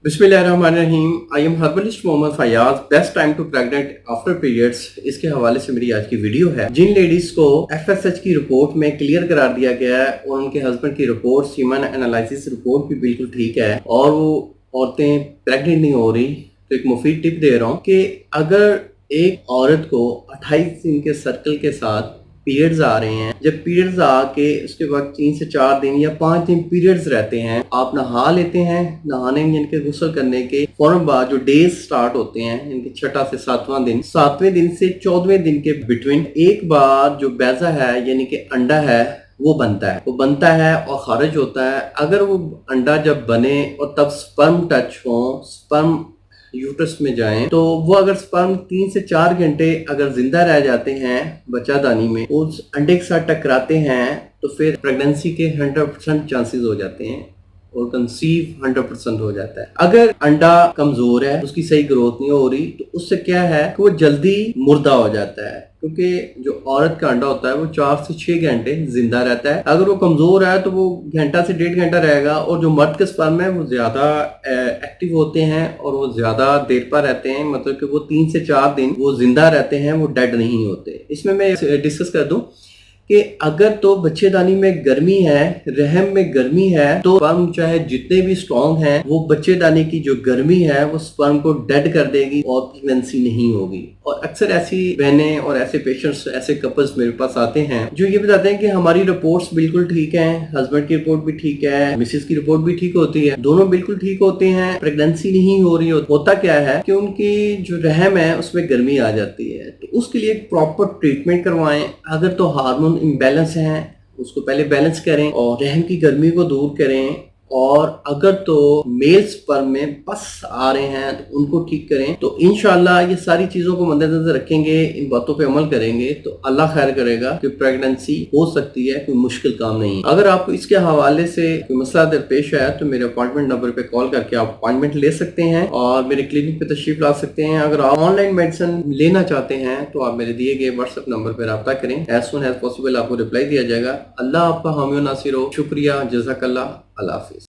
बिस्मिल्लाहिर्रहमानिर्रहीम। I am herbalist Mohammad Fayaz. Best time to pregnant after periods, इसके हवाले से मेरी आज की वीडियो है। जिन लेडीज को एफएसएच की रिपोर्ट में क्लियर करार दिया गया है और उनके हस्बैंड की रिपोर्ट, सीमन एनालिसिस रिपोर्ट भी बिल्कुल ठीक है और वो औरतें प्रेग्नेंट नहीं हो रही, तो एक मुफीद टिप दे रहा हूँ कि अगर एक औरत को 28 दिन के सर्कल के साथ पीरियड्स आ रहे हैं, जब पीरियड्स आके उसके बाद 3 से 4 दिन या 5 दिन पीरियड्स रहते हैं, आप नहा लेते हैं। नहाने इनके गुस्ल करने के फौरन बाद जो डेज स्टार्ट होते हैं इनके 6वां से 7वां दिन, 7वें दिन से 14वें दिन के बिटवीन एक बार जो बैजा है यानी कि अंडा है वो बनता है और खारिज होता है। अगर वो अंडा जब बने और तब स्पर्म टच हो, स्पर्म यूट्रस में जाएं, तो वो अगर स्पर्म 3 से 4 घंटे अगर जिंदा रह जाते हैं बच्चादानी में, उस अंडे के साथ टकराते हैं, तो फिर प्रेगनेंसी के 100% चांसेस हो जाते हैं और कंसीव 100% हो जाता है। अगर अंडा कमजोर है, उसकी सही ग्रोथ नहीं हो रही, तो उससे क्या है कि वो जल्दी मुर्दा हो जाता है, क्योंकि जो औरत का अंडा होता है वो 4 से 6 घंटे जिंदा रहता है। अगर वो कमजोर है तो वो घंटा से 1.5 घंटा रहेगा, और जो मर्द के स्पर्म है वो ज्यादा एक्टिव होते हैं और वो ज्यादा देर पर रहते हैं, मतलब कि वो 3 से 4 दिन वो जिंदा रहते हैं, वो डेड नहीं होते। इसमें मैं डिस्कस कर दूं कि अगर तो बच्चेदानी में गर्मी है, रहम में गर्मी है, तो स्पर्म चाहे जितने भी स्ट्रॉन्ग हैं, वो बच्चेदानी की जो गर्मी है वो स्पर्म को डेड कर देगी और प्रेगनेंसी नहीं होगी। और अक्सर ऐसी बहनें और ऐसे पेशेंट्स, ऐसे कपल्स मेरे पास आते हैं जो ये बताते हैं कि हमारी रिपोर्ट्स बिल्कुल ठीक हैं, हस्बैंड की रिपोर्ट भी ठीक है, मिसेस की रिपोर्ट भी ठीक होती है, दोनों बिल्कुल ठीक होते हैं, प्रेगनेंसी नहीं हो रही। होता क्या है कि उनकी जो रहम है उसमें गर्मी आ जाती है, तो उसके लिए प्रॉपर ट्रीटमेंट करवाएं। अगर तो हार्मोन इम्बैलेंस है उसको पहले बैलेंस करें और रहम की गर्मी को दूर करें, और अगर तो मेल स्पर्म में पस आ रहे हैं तो उनको ठीक करें। तो इंशाल्लाह ये सारी चीजों को मद्देनजर रखेंगे, इन बातों पे अमल करेंगे तो अल्लाह खैर करेगा कि प्रेगनेंसी हो सकती है, कोई मुश्किल काम नहीं है। अगर आपको इसके हवाले से कोई मसला दरपेश है तो मेरे अपॉइंटमेंट नंबर पे कॉल करके आप अपॉइंटमेंट ले सकते हैं और मेरे क्लिनिक पे तशरीफ ला सकते हैं। अगर आप ऑनलाइन मेडिसिन लेना चाहते हैं तो आप मेरे दिए गए व्हाट्सएप नंबर पर रब्ता करें, एज सुन एज पॉसिबल आपको रिप्लाई दिया जाएगा। अल्लाह आपका हामी नासिर हो। शुक्रिया, जज़ाकल्लाह, अल्लाह हाफिज।